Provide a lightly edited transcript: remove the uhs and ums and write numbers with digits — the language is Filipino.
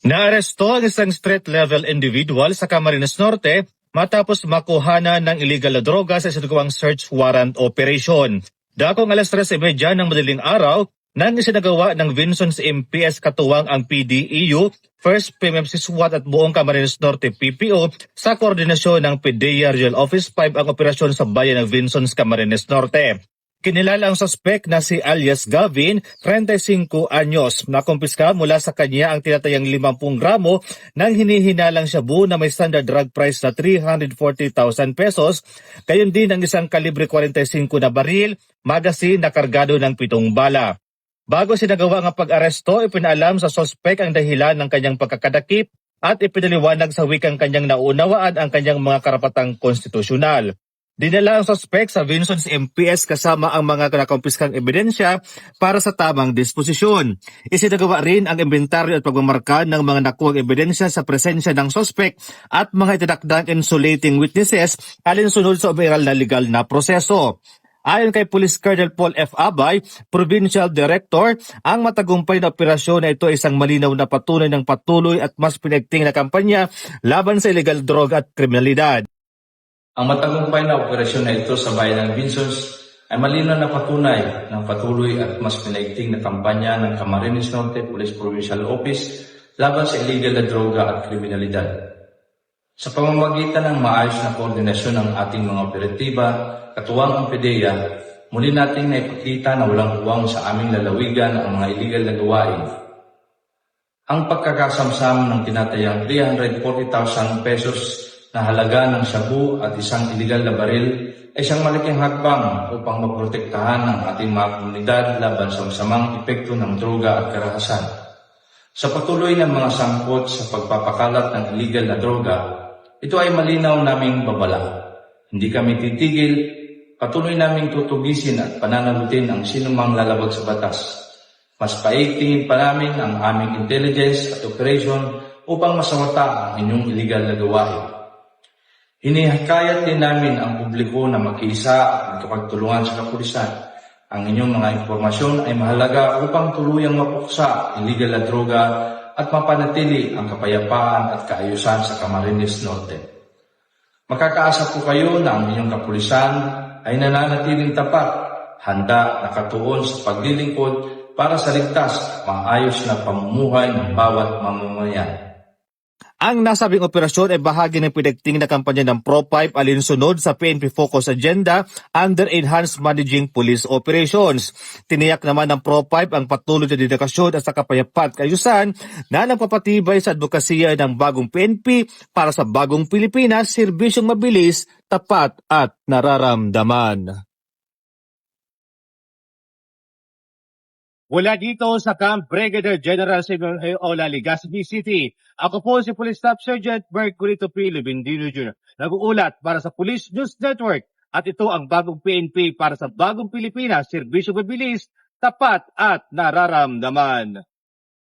Naaresto ang isang street-level individual sa Camarines Norte matapos makuhanan ng illegal na droga sa isinagawang search warrant operation. Dakong 3:30 ng madaling araw nang isinagawa ng Vinson's MPS katuwang ang PDEU, 1st PMMC SWAT at buong Camarines Norte PPO sa koordinasyon ng PDEA Regional Office 5 ang operasyon sa bayan ng Vinson's, Camarines Norte. Kinilala ang suspect na si alias Gavin, 35 anyos, na kumpiska mula sa kanya ang tinatayang 50 gramo ng hinihinalang shabu na may standard drug price na 340,000 pesos, gayon din ang isang kalibre 45 na baril, magasin na kargado ng 7 bala. Bago sinagawa ang pag-aresto, ipinaalam sa suspect ang dahilan ng kanyang pagkakadakip at ipinaliwanag sa wikang kanyang naunawaan ang kanyang mga karapatang konstitusyonal. Dinala ang suspect sa Vinson's MPS kasama ang mga nakumpiskang ebidensya para sa tamang disposisyon. Isinagawa rin ang inventaryo at pagmamarka ng mga nakuhang ebidensya sa presensya ng suspect at mga itinakdang insulating witnesses alinsunod sa umiral na legal na proseso. Ayon kay Police Colonel Paul F. Abay, Provincial Director, ang matagumpay na operasyon na ito ay isang malinaw na patunay ng patuloy at mas pinagting na kampanya laban sa illegal drug at kriminalidad. Ang matagumpay na operasyon na ito sa bayan ng Vinsons ay malinaw na patunay ng patuloy at mas pinaigting na kampanya ng Camarines Norte Police Provincial Office laban sa illegal na droga at kriminalidad. Sa pamamagitan ng maayos na koordinasyon ng ating mga operatiba, katuwang ang PDEA, muli nating naipakita na walang uwang sa aming lalawigan ang mga illegal na gawain. Ang pagkakasamsam ng tinatayang 340,000 pesos na halaga ng shabu at isang illegal na baril ay isang malaking hakbang upang maprotektahan ang ating mga komunidad laban sa masamang epekto ng droga at karahasan. Sa patuloy ng mga sangkot sa pagpapakalat ng illegal na droga, ito ay malinaw naming babala. Hindi kami titigil, patuloy naming tutugisin at pananagutin ang sinumang lalabag sa batas. Mas paigtingin pa namin ang aming intelligence at operation upang masawata ang inyong illegal na gawain. Hinihikayat din namin ang publiko na makiisa at magkapagtulungan sa kapulisan. Ang inyong mga impormasyon ay mahalaga upang tuluyang mapuksa ang illegal na droga at mapanatili ang kapayapaan at kaayusan sa Camarines Norte. Makakaasa po kayo na ang inyong kapulisan ay nananatiling tapat, handa, nakatuon sa paglilingkod para sa ligtas at maayos na pamumuhay ng bawat mamamayan. Ang nasabing operasyon ay bahagi ng pinagtingin na kampanya ng Pro-5 alinsunod sa PNP Focus Agenda under Enhanced Managing Police Operations. Tiniyak naman ng Pro-5 ang patuloy na dedikasyon at sa kapayapaan at kaayusan na nagpapatibay sa advokasya ng bagong PNP para sa bagong Pilipinas, serbisyong mabilis, tapat at nararamdaman. Mula dito sa Camp Brigadier General Simeon Ola, Legazpi City, ako po si Police Staff Sergeant Mercury Topilo Bendino Jr. Nag-uulat para sa Police News Network at ito ang bagong PNP para sa bagong Pilipinas, serbisyo mabilis, tapat at nararamdaman.